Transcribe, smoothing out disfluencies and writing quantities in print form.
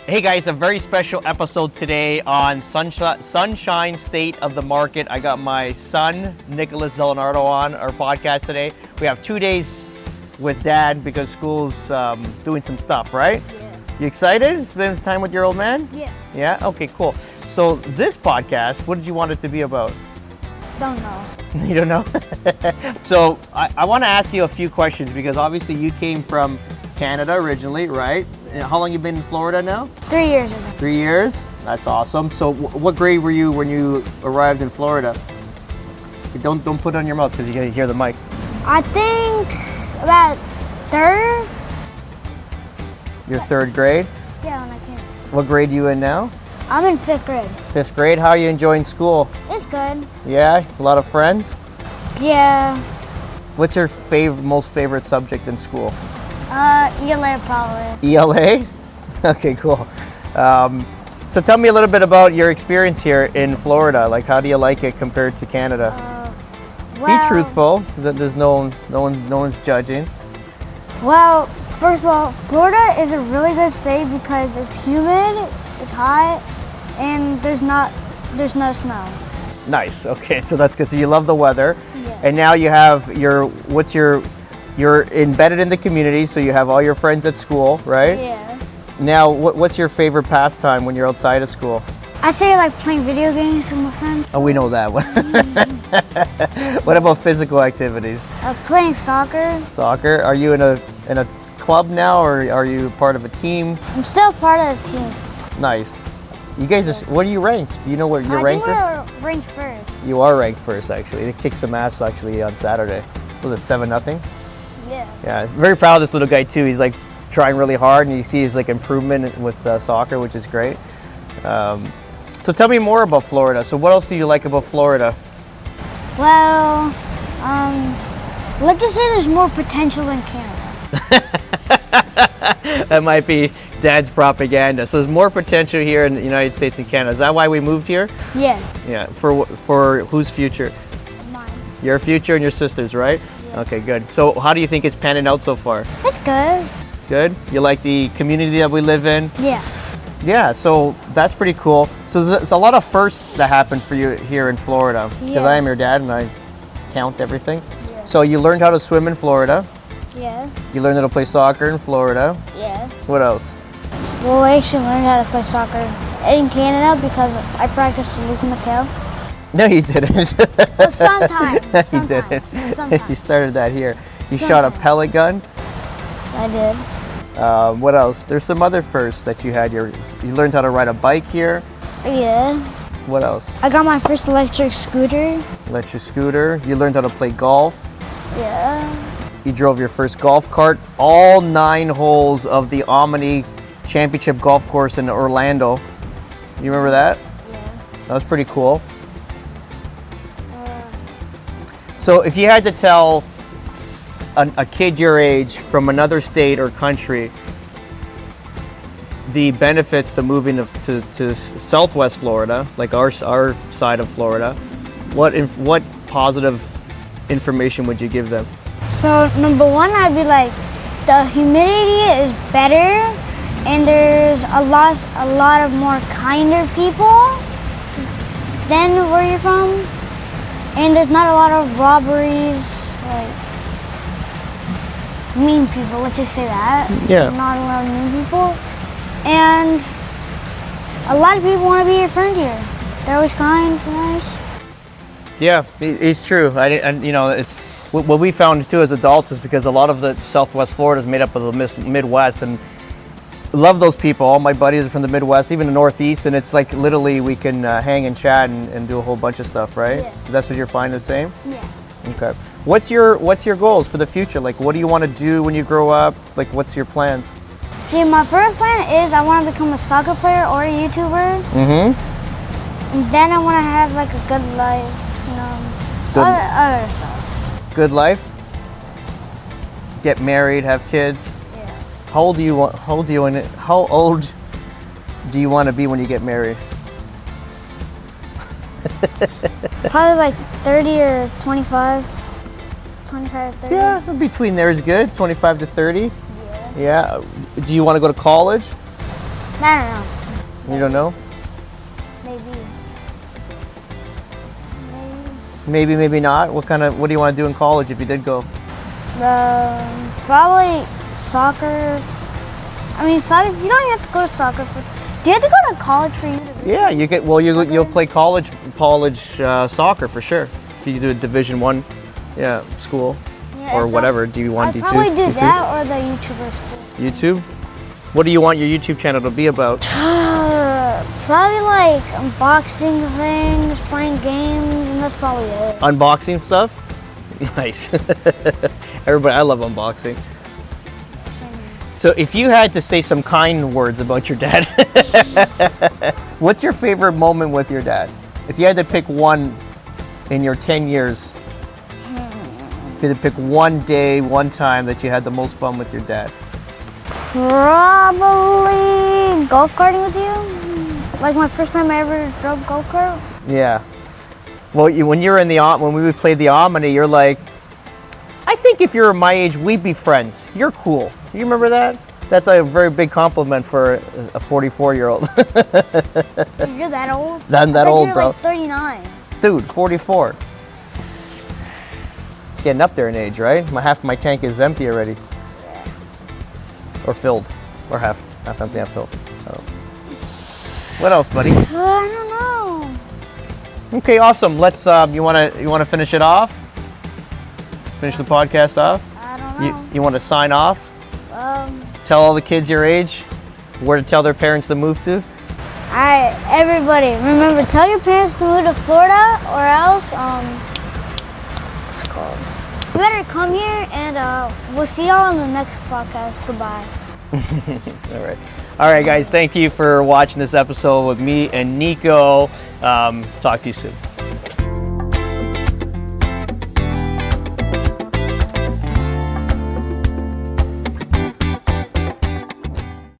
Hey guys, a very special episode today on Sunshine State of the Market. I got my son, Nicholas Zalunardo, on our podcast today. We have 2 days with Dad because school's doing some stuff, right? Yeah. You excited? Spend time with your old man? Yeah. Yeah? Okay, cool. So this podcast, what did you want it to be about? Don't know. You don't know? So I want to ask you a few questions because obviously you came from Canada originally, right? And how long you been in Florida now? 3 years ago. 3 years? That's awesome. So what grade were you when you arrived in Florida? Don't put it on your mouth because you're going to hear the mic. I think about third. Your third grade? Yeah, when I came. What grade are you in now? I'm in 5th grade. Fifth grade. How are you enjoying school? It's good. Yeah? A lot of friends? Yeah. What's your most favorite subject in school? ELA probably. ELA? Okay, cool. So tell me a little bit about your experience here in Florida. Like, how do you like it compared to Canada? Well, Be truthful. There's no one's judging. Well, first of all, Florida is a really good state because it's humid, it's hot, and there's no snow. Nice. Okay, so that's good. So you love the weather, Yeah. and now you have you're embedded in the community, so you have all your friends at school, right? Yeah. Now, what's your favorite pastime when you're outside of school? I say like playing video games with my friends. Oh, we know that one. What about physical activities? Playing soccer. Soccer. Are you in a club now, or are you part of a team? I'm still part of the team. Nice. You guys are. What are you ranked? Do you know where you're ranked? I think we're ranked first. You are ranked first, actually. They kicked some ass actually on Saturday. Was it 7-0? Yeah. Yeah, very proud of this little guy too. He's like trying really hard, and you see his like improvement with soccer, which is great. So tell me more about Florida. So what else do you like about Florida? Well, let's just say there's more potential than Canada. That might be Dad's propaganda. So there's more potential here in the United States and Canada. Is that why we moved here? Yeah. Yeah. For whose future? Mine. Your future and your sister's, right? Yeah. Okay, good. So how do you think it's panning out so far? It's good. Good? You like the community that we live in? Yeah. Yeah, so that's pretty cool. So there's a lot of firsts that happen for you here in Florida because Yeah. I am your dad and I count everything. Yeah. So you learned how to swim in Florida. Yeah. You learned how to play soccer in Florida. Yeah. What else? Well, I actually learned how to play soccer in Canada because I practiced with Luke Mateo. No, you didn't. Well, sometimes. No, you Sometimes. didn't. Sometimes. You started that here. You shot a Sometimes. pellet gun. I did. What else? There's some other firsts that you had. You learned how to ride a bike here. Yeah. What else? I got my first electric scooter. Electric scooter. You learned how to play golf. Yeah. You drove your first golf cart, all 9 holes of the Omni Championship golf course in Orlando. You remember that? Yeah. That was pretty cool. So if you had to tell a kid your age from another state or country the benefits to moving to Southwest Florida, like our side of Florida, what positive information would you give them? So number one, I'd be like, the humidity is better, and there's a lot of more kinder people than where you're from, and there's not a lot of robberies, like mean people. Let's just say that. Yeah. Not a lot of mean people, and a lot of people want to be your friend here. They're always kind, nice. Yeah, it's true. And you know, it's what we found too as adults is because a lot of the Southwest Florida is made up of the Midwest, and love those people. All my buddies are from the Midwest, even the Northeast, and it's like literally we can hang and chat and do a whole bunch of stuff, right? Yeah. That's what you're finding the same? Yeah. Okay. What's your goals for the future? Like, what do you want to do when you grow up? Like, what's your plans? See, my first plan is I want to become a soccer player or a YouTuber. Mm-hmm. And then I want to have like a good life, you know, Good. other stuff. Good life? Get married, have kids? Yeah. How old do you want to be when you get married? Probably like 30 or 25. 25, 30. Yeah, between there is good. 25 to 30. Yeah. Yeah. Do you want to go to college? I don't know. You don't know? Maybe. Maybe, maybe not. What do you want to do in college if you did go? Probably soccer. I mean, soccer. You don't have to go to soccer. Do you have to go to college for university? Yeah, you'll play college soccer for sure. If you do a Division 1 school or so whatever, D1, I'd D2. probably do D3. that or the YouTuber school. YouTube? What do you want your YouTube channel to be about? Probably like unboxing things, playing games, and that's probably it. Unboxing stuff? Nice. Everybody, I love unboxing. So if you had to say some kind words about your dad, what's your favorite moment with your dad? If you had to pick one in your 10 years, if you had to pick one day, one time that you had the most fun with your dad. Probably golf karting with you. Like my first time I ever drove golf cart. Yeah. Well, when you were when we played the Omni, you're like, I think if you're my age, we'd be friends. You're cool. You remember that? That's a very big compliment for a 44-year-old. You're that old? I'm that old, bro. Like 39. Dude, 44. Getting up there in age, right? Half my tank is empty already. Yeah. Or filled. Or half empty, half filled. So. What else, buddy? I don't know. Okay, awesome. Let's. You wanna finish it off? Finish the podcast off. I don't know. You want to sign off? Tell all the kids your age where to tell their parents to move to. Everybody, remember, tell your parents to move to Florida or else, what's it called? You better come here and we'll see y'all in the next podcast. Goodbye. All right, guys. Thank you for watching this episode with me and Nico. Talk to you soon.